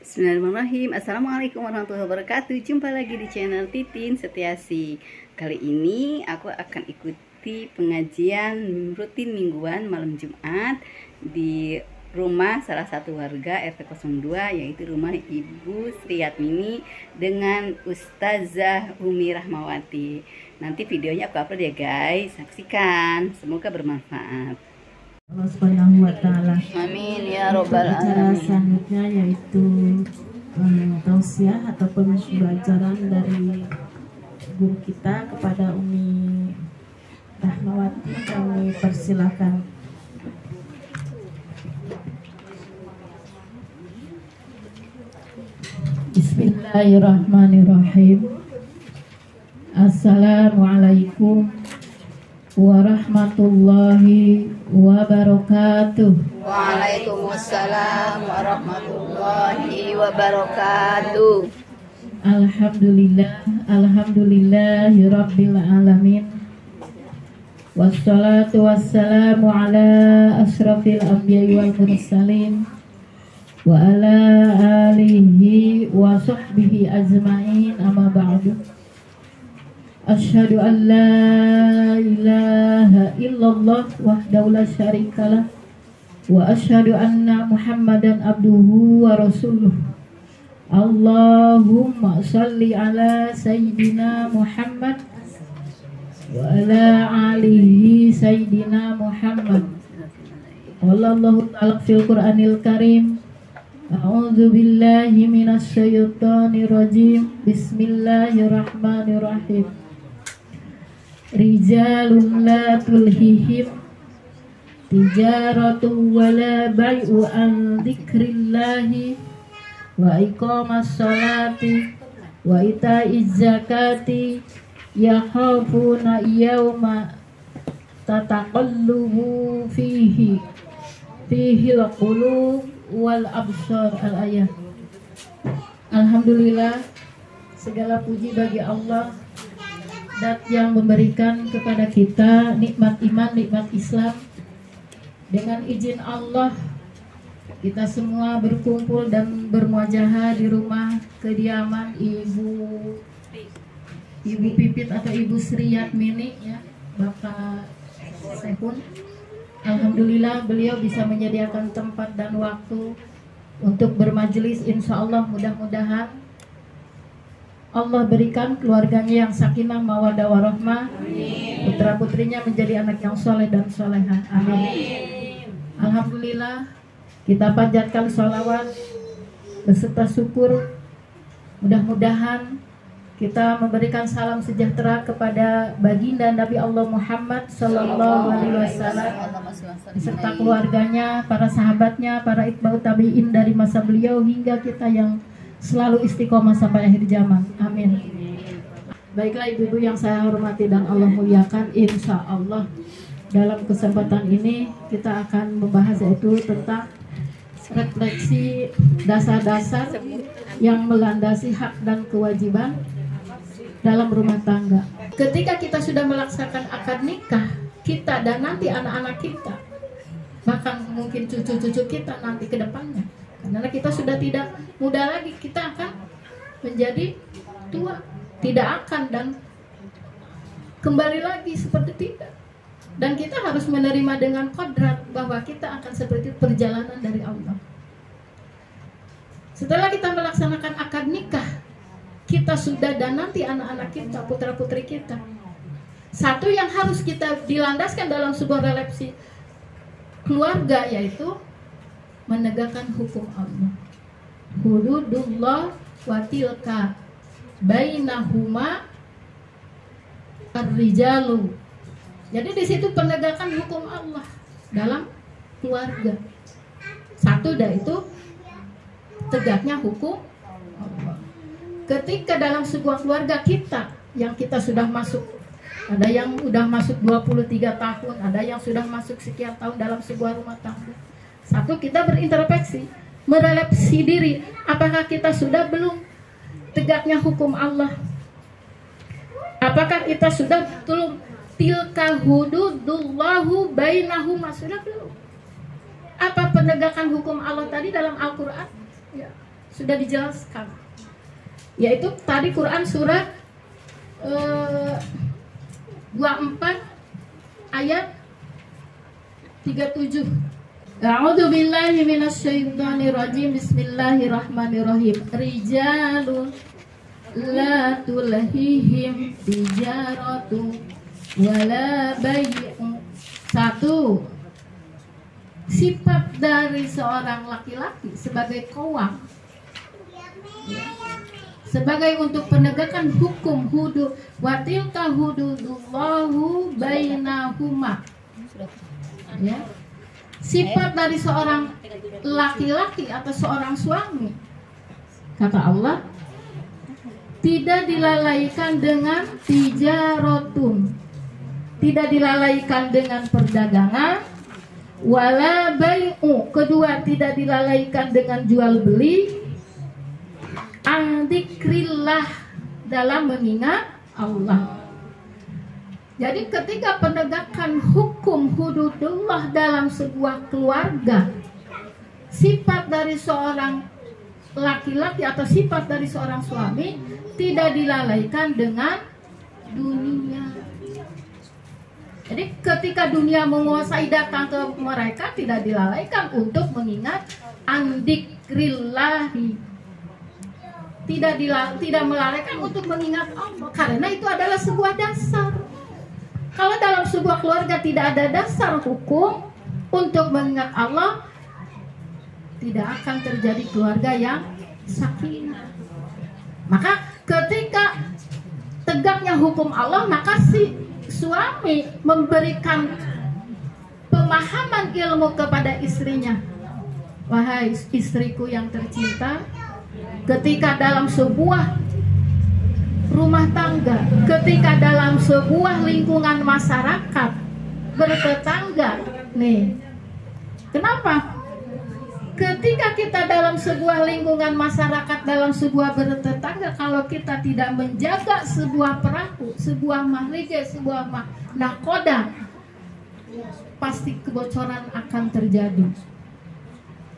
Bismillahirrahmanirrahim. Assalamualaikum warahmatullahi wabarakatuh. Jumpa lagi di channel Titin Setiasi. Kali ini aku akan ikuti pengajian rutin mingguan malam Jumat di rumah salah satu warga RT 02, yaitu rumah Ibu Sri Yatmini dengan Ustazah Umi Rahmawati. Nanti videonya aku upload ya guys, saksikan, semoga bermanfaat. Allah Subhanahu wa Ta'ala. Amin ya robbal Acara alamin. selanjutnya yaitu tausiah ataupun pembelajaran dari guru kita kepada Umi Rahmawati. Kami persilakan. Bismillahirrahmanirrahim. Assalamualaikum warahmatullahi wabarakatuh. Waalaikumsalam warahmatullahi wabarakatuh. Alhamdulillahirabbil alamin. Wassalatu wassalamu ala asrafil anbiya'i wal mursalin wa ala alihi wa sahbihi ajma'in, amma ba'du. Asyhadu an la ilaha illallah wahdahu la syarikalah wa asyhadu anna Muhammadan abduhu wa rasuluh. Allahumma shalli ala sayyidina Muhammad wa ala alihi sayyidina Muhammad. Wallahu ta'ala fil Qur'anil Karim. A'udzu billahi minasy syaithanir rajim. Bismillahirrahmanirrahim. Rijalun la tulhihim tijaratu wala bai'u an dzikrillahi wa iqamas salati wa ita'iz zakati yakhafuna yawma tataqallubu fihi al-qulub wal absar. Al-ayat. Alhamdulillah, segala puji bagi Allah Dat yang memberikan kepada kita nikmat iman, nikmat Islam. Dengan izin Allah, kita semua berkumpul dan bermuajahah di rumah kediaman Ibu Pipit atau Ibu Sri Yatmini, ya, Bapak Sehun. Alhamdulillah beliau bisa menyediakan tempat dan waktu untuk bermajelis. Insya Allah mudah-mudahan Allah berikan keluarganya yang sakinah, mawaddah warahmah, putra putrinya menjadi anak yang soleh dan solehah. Amin. Alhamdulillah, kita panjatkan sholawat beserta syukur. Mudah-mudahan kita memberikan salam sejahtera kepada baginda Nabi Allah Muhammad Sallallahu Alaihi Wasallam beserta keluarganya, para sahabatnya, para itba'ut tabi'in dari masa beliau hingga kita yang selalu istiqomah sampai akhir zaman. Amin. Baiklah ibu-ibu yang saya hormati dan Allah muliakan, insya Allah dalam kesempatan ini kita akan membahas yaitu tentang refleksi dasar-dasar yang melandasi hak dan kewajiban dalam rumah tangga. Ketika kita sudah melaksanakan akad nikah, kita dan nanti anak-anak kita, bahkan mungkin cucu-cucu kita nanti ke depannya, karena kita sudah tidak muda lagi, kita akan menjadi tua, tidak akan dan kembali lagi seperti tidak. Dan kita harus menerima dengan kodrat bahwa kita akan seperti perjalanan dari Allah. Setelah kita melaksanakan akad nikah, kita sudah dan nanti anak-anak kita, putra-putri kita. Satu yang harus kita dilandaskan dalam sebuah relasi keluarga yaitu menegakkan hukum Allah. Hududullah wa tilka bainahuma ar-rijalu. Jadi di situ penegakan hukum Allah dalam keluarga. Satu dah itu tegaknya hukum Allah. Ketika dalam sebuah keluarga kita yang kita sudah masuk, ada yang sudah masuk 23 tahun, ada yang sudah masuk sekian tahun dalam sebuah rumah tangga. Satu, kita berintrospeksi, merefleksi diri, apakah kita sudah belum tegaknya hukum Allah? Apakah kita sudah belum tilka hududullahu bainahuma, sudah belum? Apa penegakan hukum Allah tadi dalam Al-Quran? Ya. sudah dijelaskan. Yaitu tadi Quran surat 24 ayat 37. A'udzu billahi minasyaitonir rajim. Bismillahirrahmanirrahim. Rijalun la tulhihim tijaratu wala bai'un. Satu, sifat dari seorang laki-laki sebagai qawam, sebagai untuk penegakan hukum hudud, wa tilka hududullahu bainahuma. Ya. Sifat dari seorang laki-laki atau seorang suami, kata Allah, tidak dilalaikan dengan tijarotun, tidak dilalaikan dengan perdagangan, wala bai'u, kedua tidak dilalaikan dengan jual beli, an-dzikrillah, dalam mengingat Allah. Jadi ketika penegakan hukum hududullah dalam sebuah keluarga, sifat dari seorang laki-laki atau sifat dari seorang suami tidak dilalaikan dengan dunia. Jadi ketika dunia menguasai, datang ke mereka, tidak dilalaikan untuk mengingat an-dzikrillahi, tidak melalaikan untuk mengingat Allah, karena itu adalah sebuah dasar. Kalau dalam sebuah keluarga tidak ada dasar hukum untuk mengingat Allah, tidak akan terjadi keluarga yang sakinah. Maka ketika tegaknya hukum Allah, maka si suami memberikan pemahaman ilmu kepada istrinya. Wahai istriku yang tercinta, ketika dalam sebuah rumah tangga, ketika dalam sebuah lingkungan masyarakat bertetangga, nih, kenapa? Ketika kita dalam sebuah lingkungan masyarakat, dalam sebuah bertetangga, kalau kita tidak menjaga sebuah perahu, sebuah mahligai, sebuah nakoda, pasti kebocoran akan terjadi.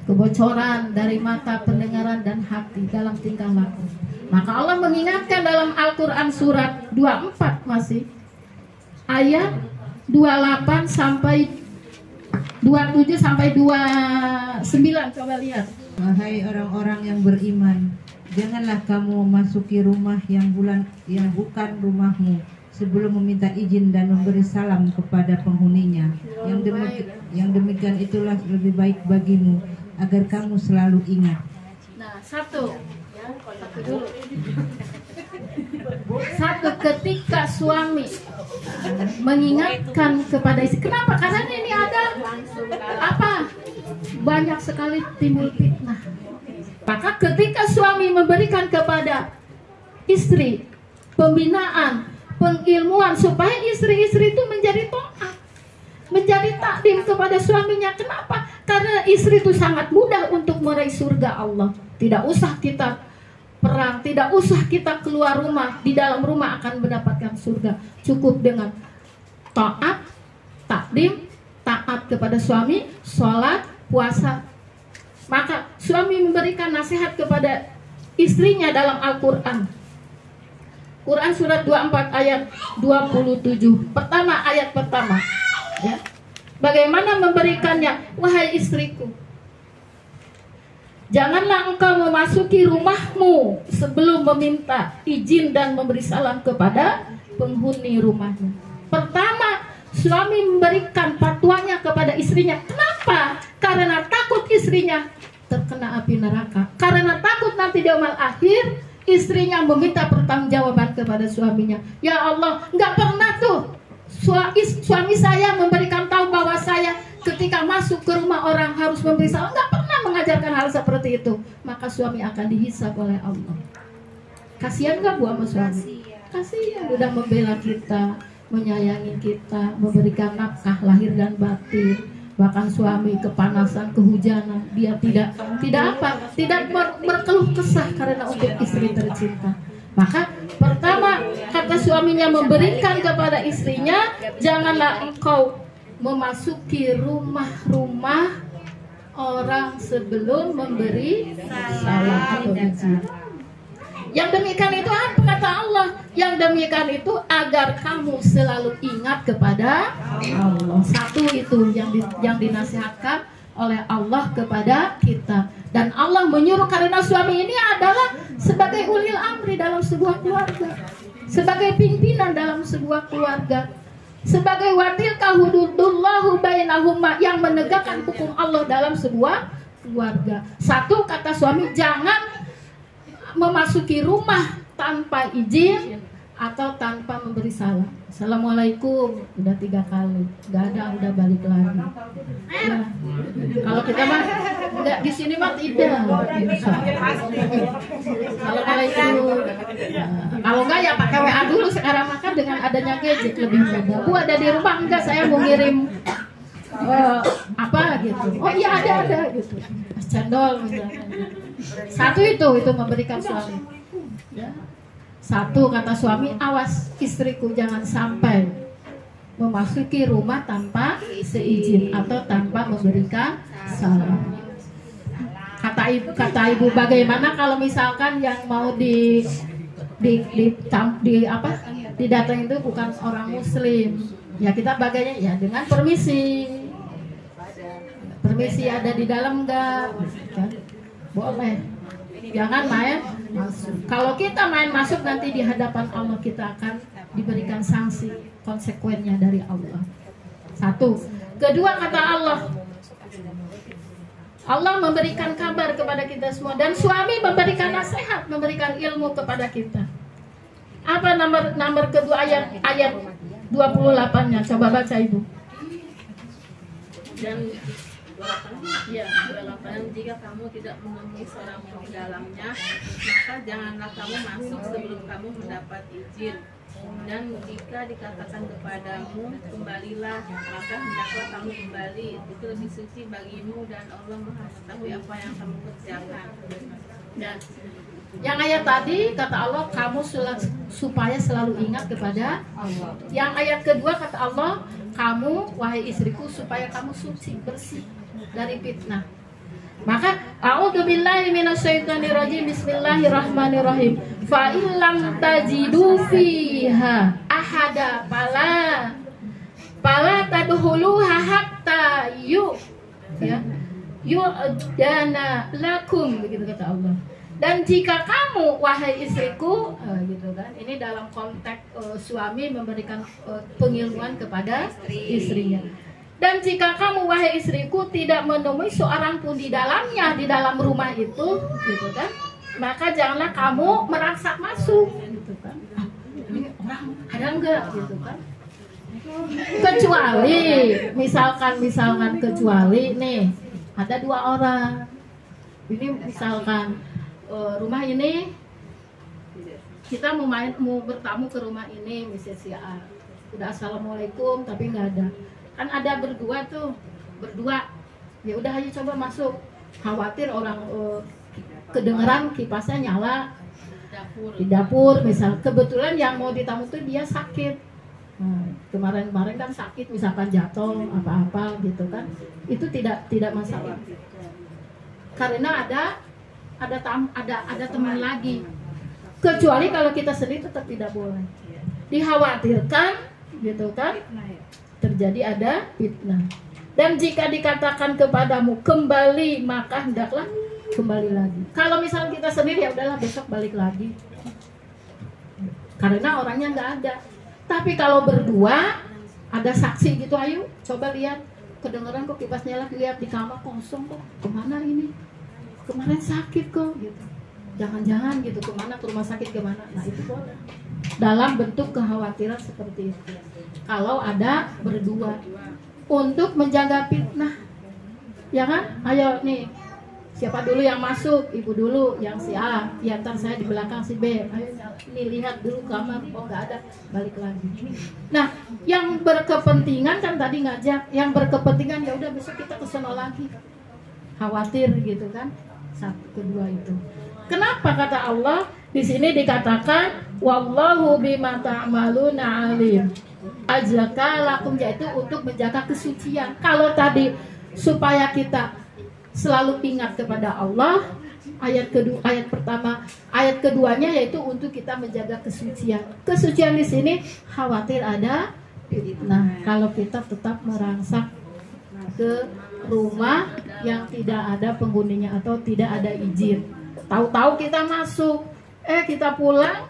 Kebocoran dari mata, pendengaran, dan hati dalam tingkah laku. Maka Allah mengingatkan dalam Al-Quran surat 24 masih, ayat 28 sampai 27 sampai 29, coba lihat. Wahai orang-orang yang beriman, janganlah kamu memasuki rumah yang bukan rumahmu sebelum meminta izin dan memberi salam kepada penghuninya. Yang demikian itulah lebih baik bagimu, agar kamu selalu ingat. Nah, satu dulu. Satu, ketika suami mengingatkan kepada istri. Kenapa? Karena ini ada apa? Banyak sekali timbul fitnah. Maka ketika suami memberikan kepada istri pembinaan, pengilmuan supaya istri-istri itu menjadi taat, menjadi takdim kepada suaminya. Kenapa? Karena istri itu sangat mudah untuk meraih surga Allah. Tidak usah kita perang, tidak usah kita keluar rumah, di dalam rumah akan mendapatkan surga. Cukup dengan taat, takdim, taat kepada suami, sholat, puasa. Maka suami memberikan nasihat kepada istrinya dalam Al-Quran. Quran surat 24 ayat 27. Ayat pertama, ya. Bagaimana memberikannya? Wahai istriku, janganlah engkau memasuki rumahmu sebelum meminta izin dan memberi salam kepada penghuni rumahmu. Pertama, suami memberikan fatwanya kepada istrinya. Kenapa? Karena takut istrinya terkena api neraka. Karena takut nanti di yaumul akhir istrinya meminta pertanggungjawaban kepada suaminya. Ya Allah, nggak pernah tuh suami saya memberikan tahu bahwa saya ketika masuk ke rumah orang harus memberi salam. Nggak pernah mengajarkan hal seperti itu. Maka suami akan dihisab oleh Allah. Kasihan nggak Bu sama suami? Kasihan, udah membela kita, menyayangi kita, memberikan nafkah lahir dan batin. Bahkan suami kepanasan, kehujanan, dia tidak berkeluh kesah karena untuk istri tercinta. Maka pertama, kata suaminya memberikan kepada istrinya, janganlah engkau memasuki rumah-rumah orang sebelum memberi salam atau izin. Yang demikian itu apa kata Allah? Yang demikian itu agar kamu selalu ingat kepada Allah. Satu itu yang dinasihatkan oleh Allah kepada kita. Dan Allah menyuruh karena suami ini adalah sebagai ulil amri dalam sebuah keluarga, sebagai pimpinan dalam sebuah keluarga, sebagai watilka hududullahu bainahuma, yang menegakkan hukum Allah dalam sebuah keluarga. Satu, kata suami, jangan memasuki rumah tanpa izin atau tanpa memberi salam. Assalamualaikum, udah 3 kali, nggak ada, udah balik lagi. Ya. Kalau kita mah nggak, di sini mah tidak. Assalamualaikum. Kalau nggak ya pakai WA dulu. Sekarang maka dengan adanya gadget lebih mudah. Bu ada di rumah enggak? Saya mau ngirim apa gitu. Oh iya ada gitu. Mas cendol misalnya. Satu itu memberikan suami. Ya. Satu, kata suami, awas istriku jangan sampai memasuki rumah tanpa seizin atau tanpa memberikan salam. Kata ibu, bagaimana kalau misalkan yang mau didatang itu bukan orang muslim? Ya kita bagainya ya dengan permisi. Permisi ada di dalam enggak? Boleh. Jangan main masuk. Kalau kita main masuk nanti di hadapan Allah kita akan diberikan sanksi konsekuennya dari Allah. Satu. Kedua, kata Allah memberikan kabar kepada kita semua, dan suami memberikan nasihat, memberikan ilmu kepada kita. Apa nomor kedua ayat 28-nya? Coba baca Ibu. Dan 28, jika kamu tidak menemui seorang pun di dalamnya, maka janganlah kamu masuk sebelum kamu mendapat izin. Dan jika dikatakan kepadamu, kembalilah, maka hendaklah kamu kembali. Itu lebih suci bagimu, dan Allah Maha mengetahui apa yang kamu kerjakan. Dan yang ayat tadi kata Allah, kamu supaya selalu ingat kepada Allah. Yang ayat kedua kata Allah, kamu wahai istriku supaya kamu suci, bersih dari fitnah. Maka a'udzubillahi minasyaitonirrajim, bismillahirrahmanirrahim. Fa illam tajidu fiha ahada fala tadkhuluha hatta yu'dana lakum, begitu kata Allah. Dan jika kamu wahai istriku, gitu kan, ini dalam konteks suami memberikan pengilmuan kepada istrinya. Dan jika kamu wahai istriku tidak menemui seorang pun di dalamnya, di dalam rumah itu, gitu kan, maka janganlah kamu merangsak masuk, gitu kan. Ini orang ada enggak, gitu kan. Kecuali misalkan kecuali nih ada 2 orang. Ini misalkan rumah ini kita mau bertamu ke rumah ini, misalnya si A. Udah assalamualaikum tapi nggak ada. Kan ada berdua, ya udah ayo coba masuk. Khawatir orang kedengeran kipasnya nyala di dapur misal. Kebetulan yang mau ditamu tuh dia sakit. Kemarin kan sakit, misalkan jatuh apa-apa gitu kan. Itu tidak masalah. Karena ada teman lagi. Kecuali kalau kita sendiri tetap tidak boleh. Dikhawatirkan gitu kan, terjadi ada fitnah. Dan jika dikatakan kepadamu kembali, maka hendaklah kembali lagi. Kalau misalnya kita sendiri, ya udahlah besok balik lagi, karena orangnya nggak ada. Tapi kalau berdua ada saksi gitu, ayo coba lihat, kedengeran kok kipas nyala, lihat di kamar kosong kok, kemana ini, kemarin sakit kok gitu, jangan-jangan gitu, kemana, ke rumah sakit kemana. Nah itu boleh dalam bentuk kekhawatiran seperti itu. Kalau ada berdua untuk menjaga fitnah, ya kan? Ayo nih, siapa dulu yang masuk? Ibu dulu, yang si A, ya ntar saya di belakang si B. Ayo nih lihat dulu kamar, oh nggak ada, balik lagi. Nah, yang berkepentingan kan tadi ngajak, yang berkepentingan ya udah besok kita kesana lagi. Khawatir gitu kan? Satu kedua itu. Kenapa kata Allah di sini dikatakan wallahu bima ta'maluna alim. Ajaka lakum, yaitu untuk menjaga kesucian. Kalau tadi supaya kita selalu ingat kepada Allah. Ayat keduanya yaitu untuk kita menjaga kesucian. Kesucian di sini khawatir ada fitnah kalau kita tetap merangsek ke rumah yang tidak ada penghuninya atau tidak ada izin. Tahu-tahu kita masuk, kita pulang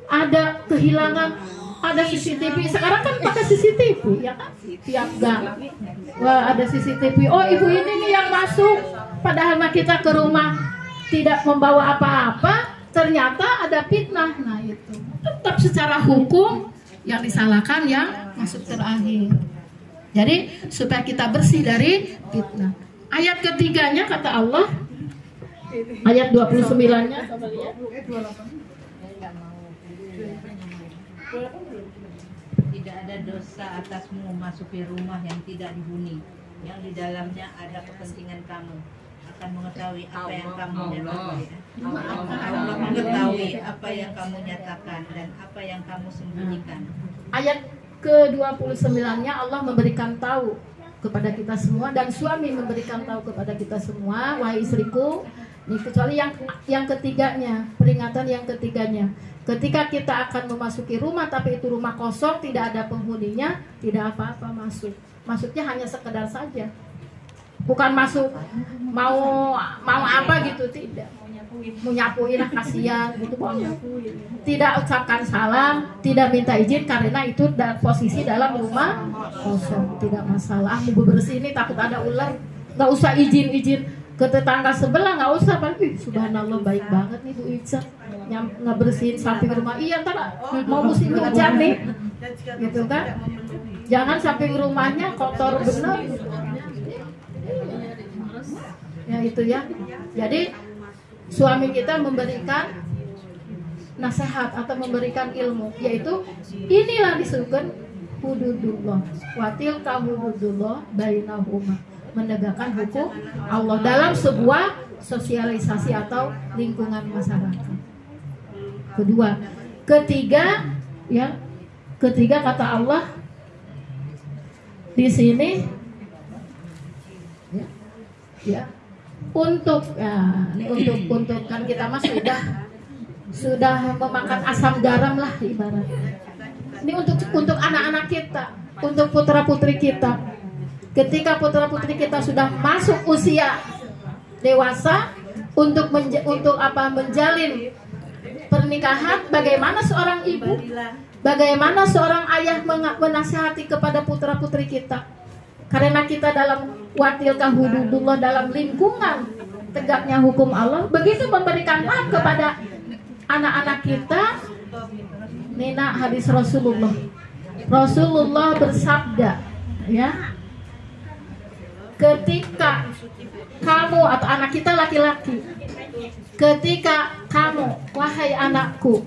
ada kehilangan, ada CCTV. Sekarang kan pakai CCTV ya kan? Tiap gang. Wah, ada CCTV. Oh, ibu ini nih yang masuk. Padahal kita ke rumah tidak membawa apa-apa, ternyata ada fitnah. Nah, itu tetap secara hukum yang disalahkan yang masuk terakhir. Jadi supaya kita bersih dari fitnah. Ayat ketiganya kata Allah, ayat 29-nya coba lihat. Tidak ada dosa atasmu memasuki rumah yang tidak dihuni, yang di dalamnya ada kepentingan kamu, akan mengetahui apa yang kamu nyatakan. Allah mengetahui apa yang kamu nyatakan dan apa yang kamu sembunyikan. Ayat ke-29-nya Allah memberikan tahu kepada kita semua, dan suami memberikan tahu kepada kita semua, wahai istriku. Nih, kecuali yang ketiganya, peringatan yang ketiganya. Ketika kita akan memasuki rumah tapi itu rumah kosong, tidak ada penghuninya, tidak apa-apa masuk. Masuknya hanya sekedar saja. Bukan masuk mau apa gitu, tidak. Menyapuin lah, kasihan gitu, boleh. Tidak ucapkan salam, tidak minta izin karena itu posisi dalam rumah kosong, tidak masalah. Mau bersih ini takut ada ular, nggak usah izin ke tetangga sebelah, nggak usah. Subhanallah, baik banget nih Bu Ica ngebersihin samping rumah. Iya, ntar mau musim hujan nih, gitu kan? Jangan samping rumahnya kotor bener. Ya itu ya. Jadi suami kita memberikan nasihat atau memberikan ilmu, yaitu inilah disebutkan hududullah, watil hududullah bainahuma, menegakkan hukum Allah dalam sebuah sosialisasi atau lingkungan masyarakat. Ketiga kata Allah di sini ya untuk kan kita mah sudah memakan asam garam lah ibarat. Ini untuk anak-anak kita, untuk putra-putri kita. Ketika putra-putri kita sudah masuk usia dewasa untuk menjalin pernikahan, bagaimana seorang ibu, bagaimana seorang ayah menasihati kepada putra-putri kita. Karena kita dalam watilka hududullah, dalam lingkungan tegaknya hukum Allah, begitu memberikan hak kepada anak-anak kita. Nina, hadis Rasulullah bersabda, ya, ketika kamu atau anak kita laki-laki, ketika kamu, wahai anakku,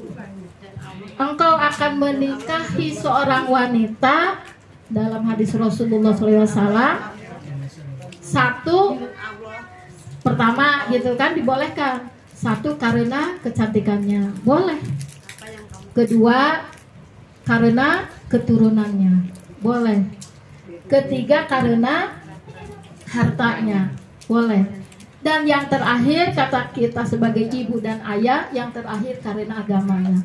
engkau akan menikahi seorang wanita, dalam hadis Rasulullah SAW, satu, pertama gitu kan dibolehkan. Satu, karena kecantikannya, boleh. Kedua, karena keturunannya, boleh. Ketiga, karena hartanya, boleh. Dan yang terakhir, kata kita sebagai ibu dan ayah, yang terakhir karena agamanya.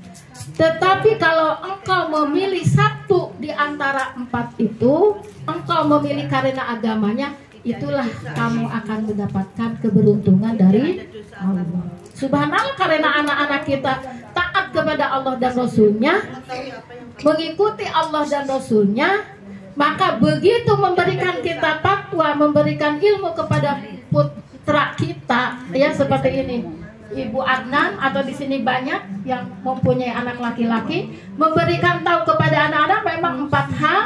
Tetapi kalau engkau memilih satu di antara empat itu, engkau memilih karena agamanya, itulah kamu akan mendapatkan keberuntungan dari Allah. Subhanallah, karena anak-anak kita taat kepada Allah dan Rasulnya, mengikuti Allah dan Rasulnya, maka begitu memberikan kita takwa, memberikan ilmu kepada putra kita, ya seperti ini. Ibu Adnan atau di sini banyak yang mempunyai anak laki-laki, memberikan tahu kepada anak-anak memang 4 hal.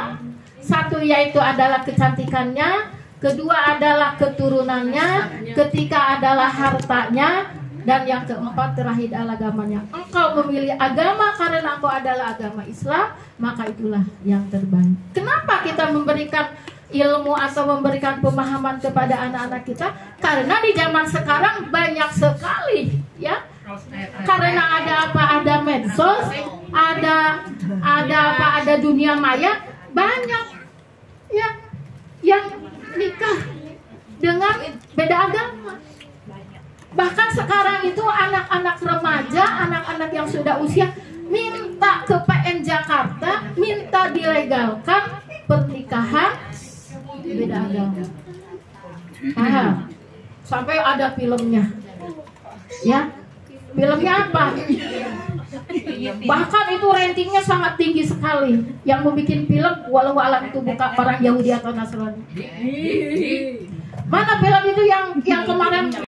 Satu yaitu adalah kecantikannya, kedua adalah keturunannya, ketiga adalah hartanya, dan yang keempat terakhir adalah agamanya. Engkau memilih agama karena engkau adalah agama Islam, maka itulah yang terbaik. Kenapa kita memberikan ilmu atau memberikan pemahaman kepada anak-anak kita? Karena di zaman sekarang banyak sekali, ya. Karena ada apa? Ada medsos, ada apa? Ada dunia maya, banyak ya yang nikah dengan beda agama. Bahkan sekarang itu anak-anak remaja, anak-anak yang sudah usia minta ke PN Jakarta, minta dilegalkan pernikahan beda agama. Paham? Sampai ada filmnya. Ya. Filmnya apa? Bahkan itu ratingnya sangat tinggi sekali. Yang membuat film walau alam itu bukan orang Yahudi atau Nasrani. Mana film itu yang kemarin